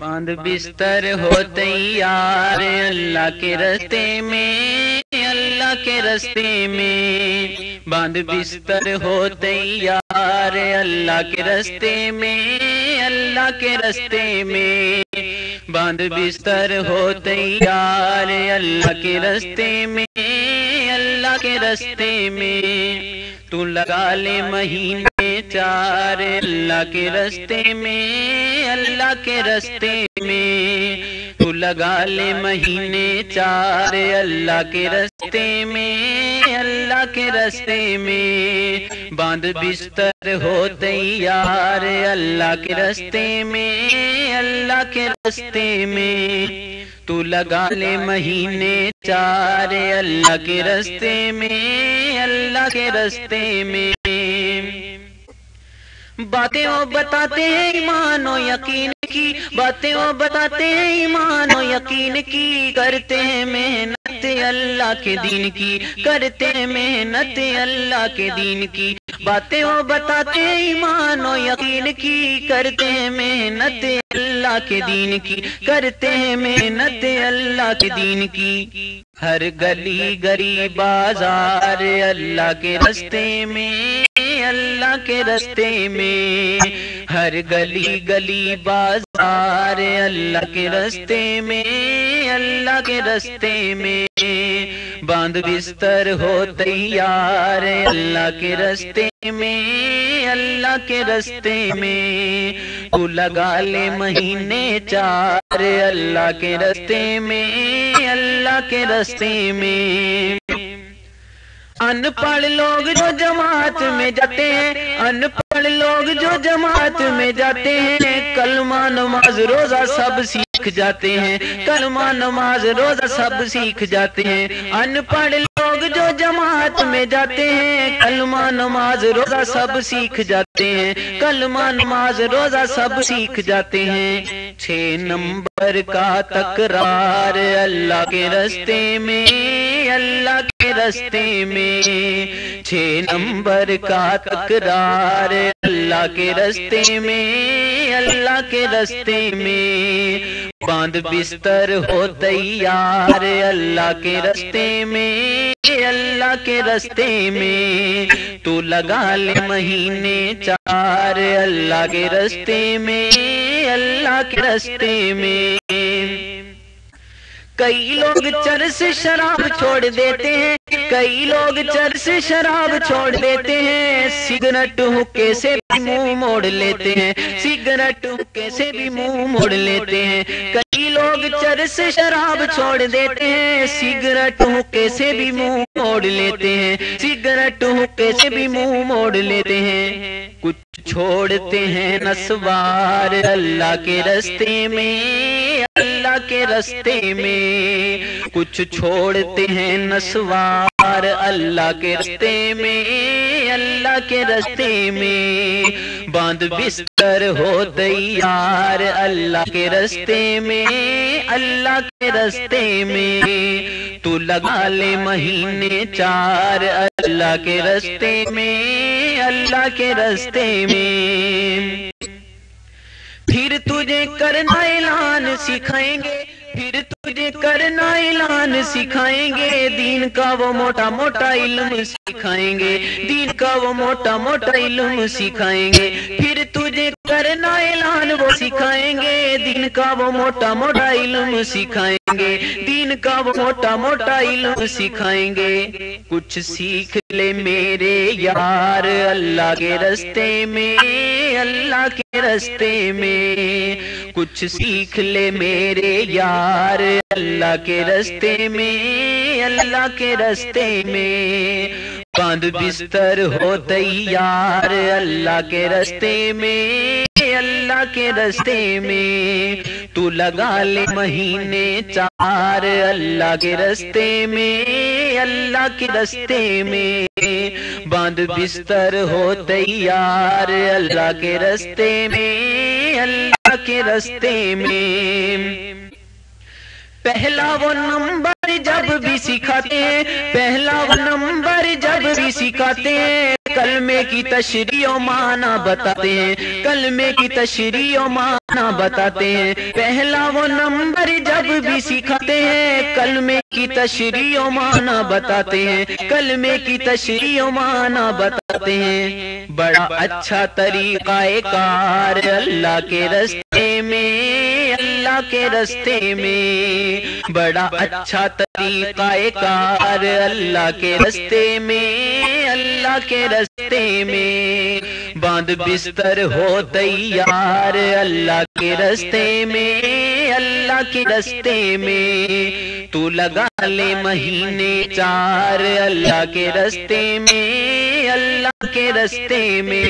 باندھ بستر ہو تیار اللہ کے راستے میں، اللہ کے راستے میں باندھ بستر ہو تیار اللہ کے راستے میں، اللہ کے راستے میں باندھ بستر ہو تیار اللہ کے راستے میں، اللہ کے راستے میں تو لگا لے مہینے چار اللہ کے راستے میں، اللہ کے راستے میں تو لگا لے مہینے چار اللہ کے راستے میں، اللہ کے راستے میں باندھ بستر ہو تیار اللہ کے راستے میں، اللہ کے راستے میں تو لگا لے مہینے چار اللہ کے راستے میں، اللہ کے راستے میں باتیں وہ بتاتے ہیں ایمان و یقین کی، باتیں وہ بتاتے ہیں ایمان و یقین کی، کرتے ہیں محنت اللہ کے دین کی، کرتے ہیں محنت اللہ کے دین کی، باتیں وہ بتاتے ہیں ایمان و یقین کی، کرتے ہیں محنت اللہ کے دین کی، کرتے ہیں محنت اللہ کے دین کی، ہر گلی گلی بازار اللہ کے راستے میں، اللہ کے راستے میں ہر گلی گلی بازار اللہ کے راستے میں، اللہ کے راستے میں باندھ بستر ہو تیار اللہ کے راستے میں، اللہ کے راستے میں تو لگا لے مہینے چار اللہ کے راستے میں، اللہ کے راستے میں ان پڑھ لوگ جو جماعت میں جاتے ہیں، ان پڑھ لوگ جو جماعت میں جاتے ہیں، کلمہ نماز روزہ سب سیکھ جاتے ہیں، کلمہ نماز روزہ سب سیکھ جاتے ہیں، ان پڑھ لوگ جو جماعت میں جاتے ہیں، کلمہ نماز روزہ سب سیکھ جاتے ہیں، کلمہ نماز روزہ سب سیکھ جاتے ہیں، 6 نمبر کا تکرار اللہ کے راستے میں، اللہ کے راستے میں 6 نمبر کا تکرار اللہ کے راستے میں، اللہ کے راستے میں باندھ بستر ہو تیار اللہ کے راستے میں، اللہ کے راستے میں تو لگا لے مہینے چار اللہ کے راستے میں، اللہ کے راستے میں کئی لوگ چرس شراب چھوڑ دیتے ہیں، کئی لوگ چرس شراب چھوڑ دیتے ہیں، سگریٹ حقے سے بھی منہ موڑ لیتے ہیں، سگریٹ حقے سے بھی منہ موڑ لیتے ہیں، کئی لوگ چرس شراب چھوڑ دیتے ہیں، سگریٹ حقے سے بھی منہ موڑ لیتے ہیں، سگریٹ حقے سے بھی منہ موڑ لیتے ہیں، کچھ چھوڑتے ہیں نسوار اللہ کے راستے میں، اللہ کے راستے میں کچھ چھوڑتے ہیں نسوار اللہ کے راستے میں، اللہ کے راستے میں باندھ بستر ہو تیار اللہ کے راستے میں، اللہ کے راستے میں تو لگا لے مہینے چار اللہ کے راستے میں، اللہ کے راستے میں پھر تجھے کرنا اعلان سکھائیں گے، پھر تجھے کرنا اعلان سکھائیں گے، دین کا وہ موٹا موٹا علم سکھائیں گے، دین کا وہ موٹا موٹا علم سکھائیں گے، پھر تجھے کرنا اعلان وہ سکھائیں گے، دین کا وہ موٹا موٹا علم سکھائیں گے، دین کا وہ موٹا موٹا علم سکھائیں گے، کچھ سیکھ لے میرے یار اللہ کے راستے میں، اللہ کے راستے میں کچھ سیکھ لے میرے یار اللہ کے راستے میں، اللہ کے راستے میں باندھ بستر ہو تیار اللہ کے راستے میں، اللہ کے راستے میں تو لگا لے مہینے چار اللہ کے راستے میں، اللہ کے راستے میں باندھ بستر ہو تیار اللہ کے راستے میں، اللہ کے راستے میں پہلا وہ نمبر جب بھی سکھاتے ہیں، پہلا وہ نمبر جب بھی سکھاتے ہیں، کلمے کی تشریح و معنی بتاتے ہیں، کلمے کی تشریح و معنی بتاتے ہیں، پہلا وہ نمبر جب بھی سکھاتے ہیں، کلمے کی تشریح و معنی بتاتے ہیں، کلمے کی تشریح و معنی بتاتے ہیں۔ بڑا اچھا طریقہ کار اللہ کے رستے میں، اللہ کے رستے میں، بڑا اچھا طریقہ کار اللہ کے رستے میں، اللہ کے رستے میں، باندھ بستر ہو تیار اللہ کے رستے میں، اللہ کے رستے میں، تو لگا لے مہینے 4 اللہ کے رستے میں، اللہ کے رستے میں۔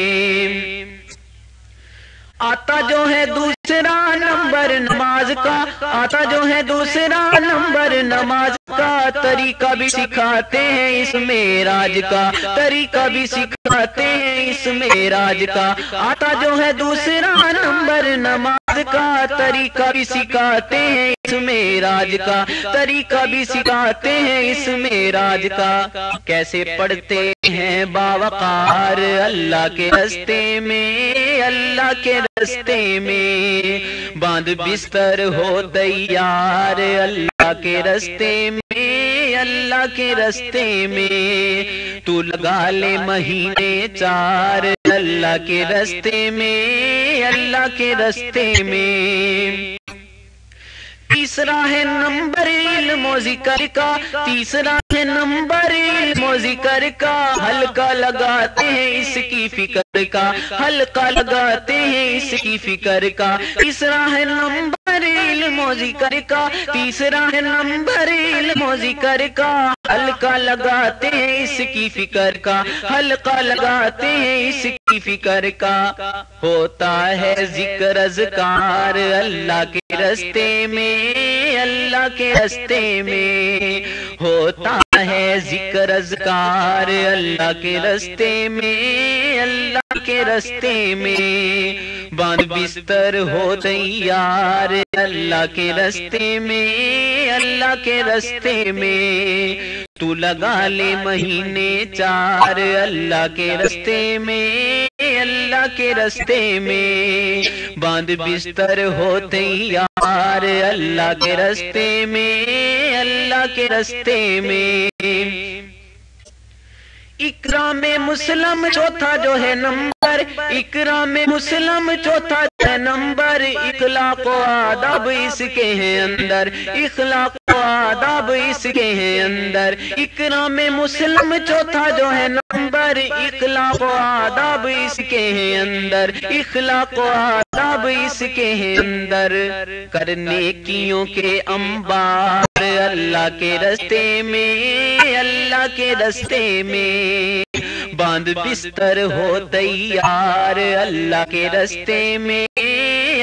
آتا جو ہے دوسرا نمبر نماز کا، آتا جو ہے دوسرا نمبر نماز کا، طریقہ بھی سکھاتے ہیں اس معراج کا، طریقہ بھی سکھاتے ہیں اس معراج کا۔ آتا جو ہے دوسرا نمبر نماز کا، طریقہ بھی سکھاتے ہیں اس معراج کا، طریقہ بھی سکھاتے ہیں اس معراج کا۔ کیسے پڑھتے ہیں باوقار اللہ کے رستے میں، اللہ کے رستے میں، باندھ بستر ہو تیار اللہ کے رستے میں، اللہ کے رستے میں، تو لگا لے مہینے 4 اللہ کے رستے میں، اللہ کے رستے میں۔ تیسرا ہے نمبر علم و ذکر کا، تیسرا ہے نمبر علم و ذکر کا، حلقہ لگاتے ہیں اس کی فکر کا، حلقہ لگاتے ہیں اس کی فکر کا۔ تیسرا ہے نمبر علم و ذکر کا، تیسرا ہے نمبر علم و ذکر کا، حلقہ لگاتے ہیں اس کی فکر کا، حلقہ لگاتے ہیں اس کی فکر کا۔ ہوتا ہے ذکر اذکار اللہ کے رستے میں، اللہ کے رستے میں، ہوتا ہے ذکر اذکار اللہ کے رستے میں، اللہ کے رستے میں، باندھ بستر ہو تیار اللہ کے رستے میں، اللہ کے رستے میں، تو لگا لے مہینے 4 اللہ کے رستے میں، اللہ کے رستے میں، باندھ بستر ہو تیار اللہ کے رستے میں، اللہ کے رستے میں۔ اکرام مسلم چوتھا جو ہے نمبر، اکرام مسلم چوتھا جو ہے نمبر، اخلاق و آداب اس کے ہیں اندر، اخلاق و آداب اس کے ہیں اندر۔ اکرام مسلم چوتھا جو ہے نمبر، اخلاق و آداب اس کے ہیں اندر، اخلاق و آداب اس کے ہیں اندر۔ کرنے کیوں کے انبار اللہ کے رستے میں، اللہ کے رستے میں، باندھ بستر ہو تیار اللہ کے رستے میں،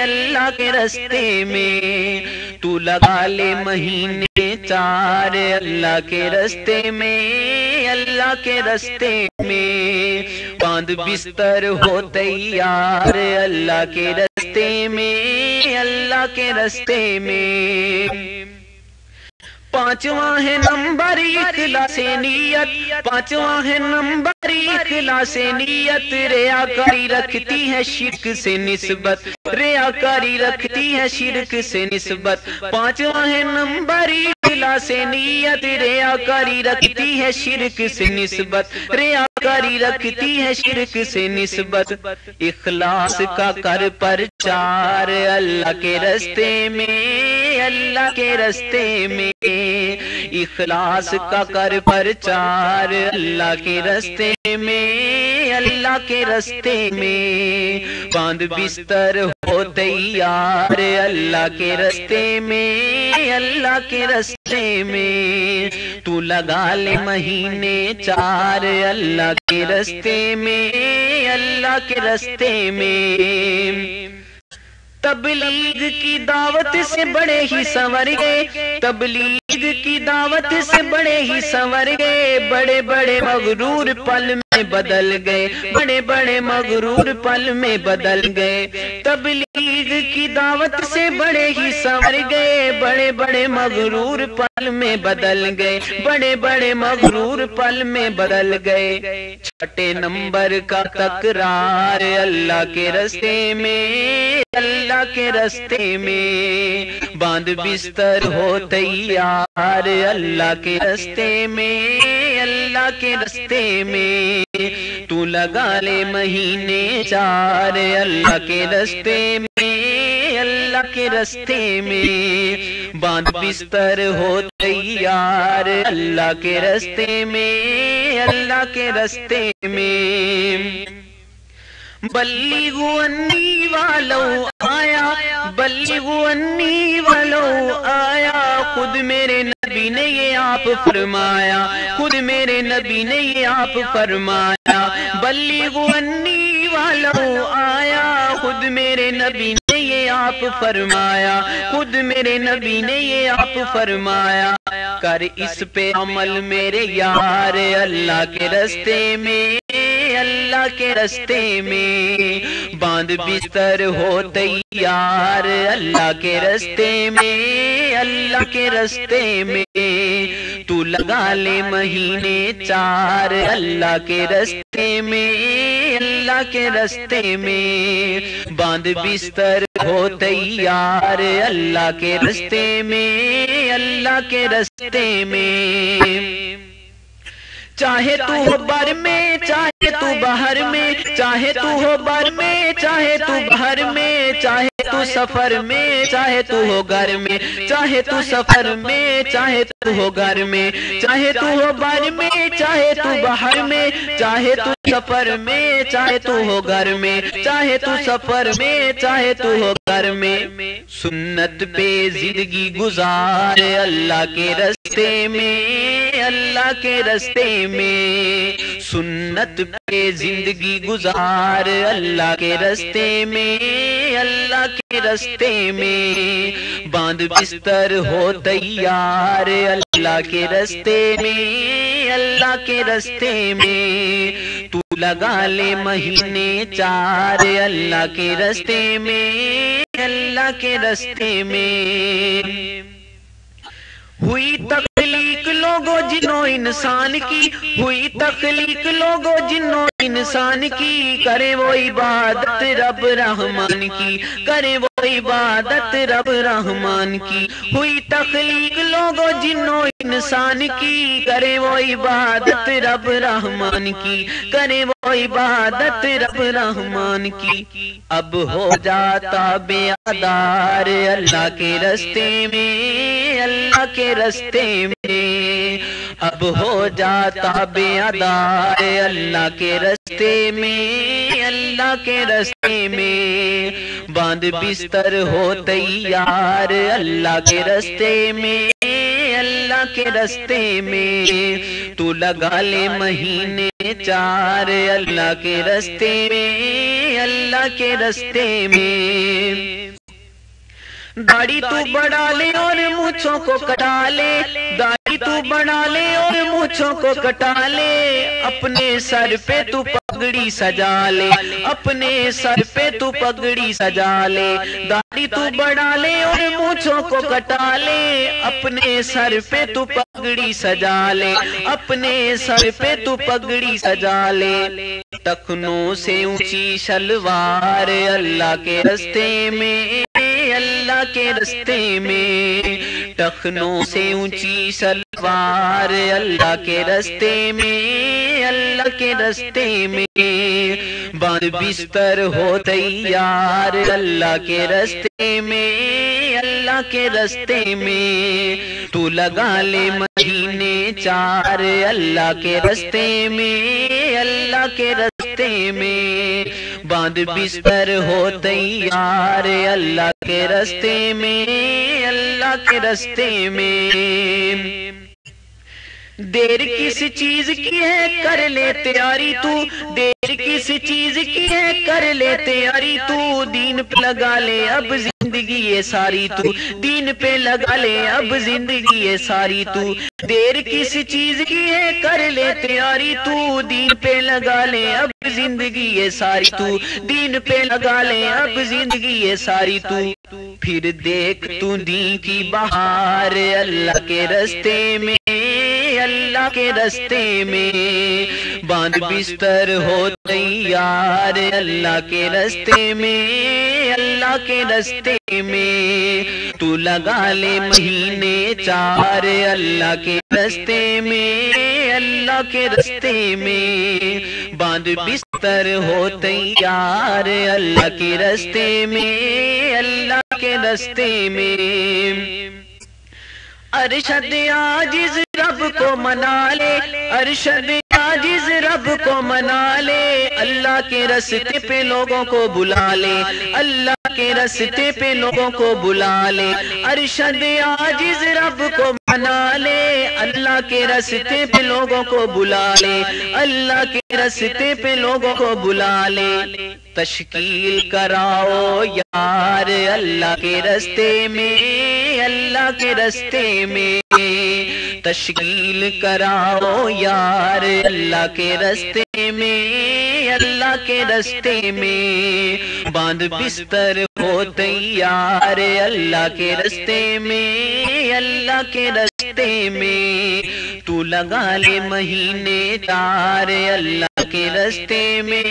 اللہ کے رستے میں، تو لگا لے مہینے 4 اللہ کے رستے میں، اللہ کے رستے میں، باندھ بستر ہو تیار اللہ کے رستے میں، اللہ کے رستے میں۔ پانچواں ہے نمبر اخلاص نیت، پانچواں ہے نمبر اخلاص نیت، ریاکاری رکھتی ہے شرک سے نسبت، ریاکاری رکھتی ہے شرک سے نسبت۔ پانچواں ہے نمبر اخلاص نیت، ریاکاری رکھتی ہے شرک سے نسبت، ریاکاری رکھتی ہے شرک سے نسبت۔ اخلاص کا کر پرچار اللہ کے رستے میں، اللہ کے رستے میں، اخلاص کا کر پرچار اللہ کے رستے میں، اللہ کے رستے میں، باندھ بستر ہو تیار اللہ کے رستے میں، اللہ کے رستے میں، تو لگا لے مہینے 4 اللہ کے رستے میں، اللہ کے رستے میں۔ تبلیغ کی دعوت سے بڑے ہی سنور گئے، تبلیغ کی دعوت سے بڑے ہی سنور گئے، بڑے بڑے مغرور پل میں میں بدل گئے، بڑے بڑے مغرور پل میں بدل گئے، تبلیغ کی دعوت سے بڑے ہی سنور گئے، بڑے بڑے مغرور پل میں بدل گئے، بڑے بڑے مغرور پل میں بدل گئے۔ چھٹے نمبر کا تکرار اللہ کے رستے میں، اللہ کے رستے میں، باندھ بستر ہو تیار اللہ کے رستے میں، اللہ کے رستے میں، تو لگا لے مہینے 4 اللہ کے رستے میں، اللہ کے رستے میں، باندھ بستر ہو تیار اللہ کے رستے میں، اللہ کے رستے میں۔ بلیغوا انی والو آیا، بلیغوا انی والو آیا، خود میرے نبی نے یہ آپ فرمایا، خود میرے نبی نے یہ آپ فرمایا، بلیغوا انی والو آیا، خود میرے نبی نے یہ آپ فرمایا، خود میرے نبی نے یہ آپ فرمایا، کر اس پہ عمل میرے یار اللہ کے رستے میں، اللہ کے رستے میں، باندھ بستر ہو تیار اللہ کے رستے میں، اللہ کے رستے میں، تو لگا لے مہینے 4 اللہ کے رستے میں، اللہ کے رستے میں، باندھ بستر ہو تیار اللہ کے رستے میں، اللہ کے رستے میں۔ چاہے تو ہو بر میں، چاہے تو باہر میں، چاہے تو ہو بر میں، چاہے تو باہر میں، چاہے تو سفر میں، چاہے تو ہو گھر میں، چاہے تو سفر میں، چاہے تو ہو گھر میں، چاہے تو ہو بر میں، چاہے تو باہر میں، چاہے تو سفر میں، چاہے تو ہو گھر میں، چاہے تو سفر میں، چاہے تو ہو گھر میں، سنت پہ زندگی گزار اللہ کے رستے میں، اللہ کے رستے میں، سنت پہ زندگی گزار اللہ کے رستے میں، اللہ کے رستے میں، باندھ بستر ہو تیار اللہ کے رستے میں، اللہ کے رستے میں، تو لگا لے مہینے 4 اللہ کے رستے میں، اللہ کے رستے میں۔ ہوئی تخلیق لوگوں جنوں انسان کی، ہوئی تخلیق لوگوں جنوں انسان کی، کرے وہ عبادت رب رحمان کی، کرے وہ عبادت رب رحمان کی، ہوئی تخلیق لوگوں جنوں انسان کی، کرے وہ عبادت رب رحمان کی، کرے وہ عبادت رب رحمان کی، اب ہو جاتا بے آدار اللہ کے رستے میں، اللہ کے رستے میں، اب ہو جاتا بے آدار اللہ کے رستے میں، اللہ کے رستے میں، باندھ بستر ہو تیار اللہ کے رستے میں، اللہ کے رستے میں، تو لگا لے مہینے 4 اللہ کے رستے میں، اللہ کے رستے میں۔ داڑھی تو بڑھا لے اور مونچھوں کو کٹا لے، داڑھی تو بڑھا لے اور مونچھوں کو کٹا لے، اپنے سر پہ تو پگڑی سجا لے، اپنے سر پہ تو پگڑی سجا لے، داڑھی تو بڑھا لے اور مونچھوں کو کٹا لے، اپنے سر پہ تو پگڑی سجا لے، اپنے سر پہ تو پگڑی سجا لے، ٹخنوں سے اونچی شلوار اللہ کے رستے میں، اللہ کے رستے میں، ٹخنوں سے اونچی شلوار اللہ کے رستے میں، اللہ کے رستے میں، باندھ بستر ہو تیار اللہ کے رستے میں، اللہ کے رستے میں، تو لگا لے مہینے 4 اللہ کے رستے میں، اللہ کے رستے میں، باندھ بستر ہو تیار اللہ کے رستے میں، اللہ کے رستے میں۔ دیر کس چیز کی ہے کر لے تیاری تو، دیر کس چیز کی ہے کر لے تیاری تو، دین پہ لگا لے اب زندگی یہ ساری تو دین پہ لگا لے اب زندگی یہ ساری تو دیر کس چیز کی ہے کر لے تیاری تو دین پہ لگا لے اب زندگی یہ ساری تو دین پہ لگا لے اب زندگی یہ ساری تو پھر دیکھ تو دین کی بہار اللہ کے رستے میں اللہ کے رستے میں باندھ بستر ہو تیار اللہ کے رستے میں اللہ کے رستے میں تو لگا لے مہینے 4 اللہ کے رستے میں اللہ کے رستے میں باندھ بستر ہو تیار اللہ کے رستے میں اللہ کے رستے میں ارشد عاجز رب کو منا لے ارشد عاجز رب کو منا لے اللہ کے رستے پہ لوگوں کو بلا لے اللہ کے رستے پہ لوگوں کو بلا لے ارشد عاجز رب کو منا لے اللہ کے رستے پہ لوگوں کو بلا لے اللہ کے رستے پہ لوگوں کو بلا لے تشکیل کراؤ یار اللہ کے رستے میں اللہ کے رستے میں تشکیل کراؤ یار اللہ کے رستے میں اللہ کے رستے میں باندھ بستر ہو تیار اللہ کے رستے میں اللہ کے رستے میں تو لگا لے مہینے 4 اللہ کے رستے میں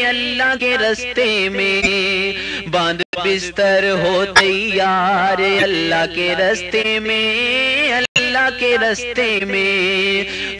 اللہ کے رستے میں باندھ بستر ہو تیار اللہ کے رستے میں اللہ کے رستے میں